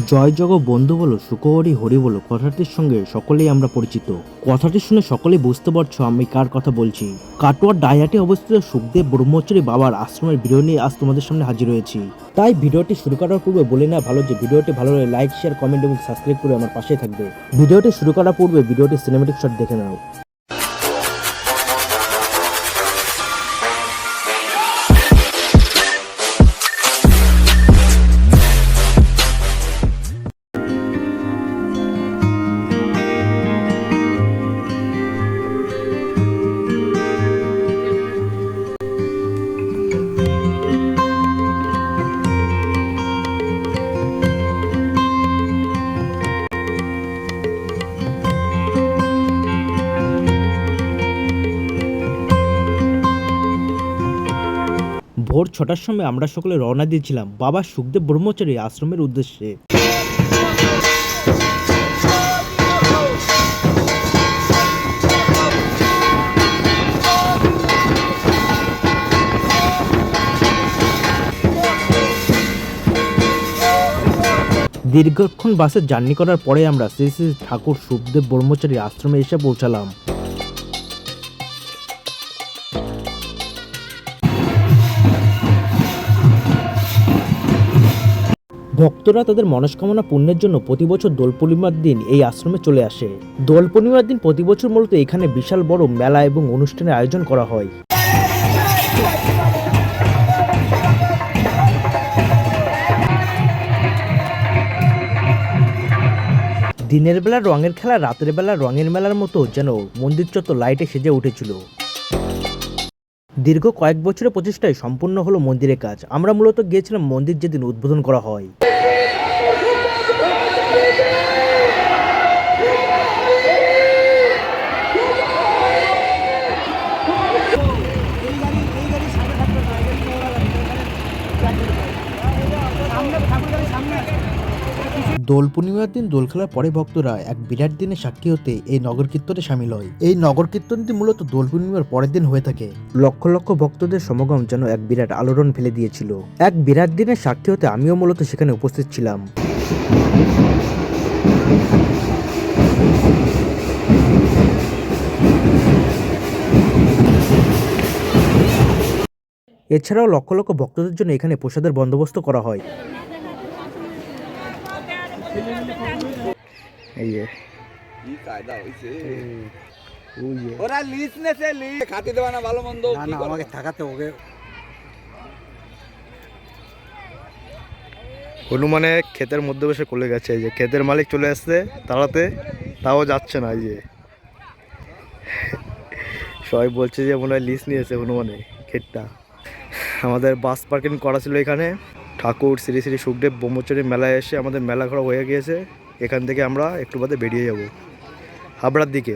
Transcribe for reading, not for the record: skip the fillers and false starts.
জয় jug বন্ধু বলো সুখহরি হরি বলো কথাটির সঙ্গে সকলেই আমরা পরিচিত। কথাটি শুনে সকলেই বুঝতে পারছো আমি কার কথা বলছি। কাটোয়ার ডাইহাটে অবস্থিত সুখদেব ব্রহ্মচারী বাবার আশ্রমের ভিডিও নিয়ে আজ তোমাদের সামনে হাজির হয়েছি। তাই ভিডিওটি শুরু করার পূর্বে বলে না ভালো যে ভিডিওটি ভালো হলে লাইক শেয়ার কমেন্ট এবং সাবস্ক্রাইব করে আমার পাশে থাকবে। ভিডিওটি শুরু করার পূর্বে ভিডিওটি সিনেমেটিক শট দেখে নাও। ভোর ৬টার সময় আমরা সকলে রওনা দিয়েছিলাম বাবা সুখদেব ব্রহ্মচারী আশ্রমের উদ্দেশ্যে। দীর্ঘক্ষণ বাসে জার্নি করার পরে আমরা শ্রী শ্রী ঠাকুর সুখদেব ব্রহ্মচারী আশ্রমে এসে পৌঁছালাম। ভক্তরা তাদের মনস্কামনা পূর্ণের জন্য প্রতি বছর দোল পূর্ণিমার দিন এই আশ্রমে চলে আসে। দোল পূর্ণিমার দিন প্রতি বছর মূলত এখানে বিশাল বড় মেলা এবং অনুষ্ঠানের আয়োজন করা হয়। দিনের বেলা রঙের খেলা, রাতের বেলা রঙের মেলার মতো যেন মন্দির চত্বর লাইটে সেজে উঠেছিল। দীর্ঘ কয়েক বছরের প্রচেষ্টায় সম্পূর্ণ হলো মন্দিরের কাজ। আমরা মূলত গিয়েছিলাম মন্দির যেদিন উদ্বোধন করা হয়। দোল পূর্ণিমার দিন দোল খেলার পরে ভক্তরা এক বিরাট দিনের সাক্ষী হতে এই নগর কীর্তনে সামিল হয়। এই নগর কীর্তনটি মূলত দোল পূর্ণিমার পরের দিন হয়ে থাকে। লক্ষ লক্ষ ভক্তদের সমাগম যেন এক বিরাট আলোড়ন ফেলে দিয়েছিল। এক বিরাট দিনের সাক্ষী হতে আমিও মূলত সেখানে উপস্থিত ছিলাম। এছাড়াও লক্ষ লক্ষ ভক্তদের জন্য এখানে প্রসাদের বন্দোবস্ত করা হয়। এই যে কি কায়দা হইছে ওরা লিস্ট নেছে লিস্ট খাতে দেবা না ভালো মন্দ না না আমাকে থাকাতে ওকে হনুমানে ক্ষেতের মধ্যে বসে কোলে গেছে। এই যে ক্ষেতের মালিক চলে আসছে তাড়াতে, তাও যাচ্ছে না। এই যে সবাই বলছে যে মনে হয় লিস্ট নিয়েছে হনুমানে ক্ষেতটা। আমাদের বাস পার্কিং করা ছিল এখানে। ঠাকুর শ্রী শ্রী সুখদেব ব্রহ্মচারী মেলায় এসে আমাদের মেলা ঘোরা হয়ে গিয়েছে। এখান থেকে আমরা একটু বাদে বেরিয়ে যাব হাবড়ার দিকে।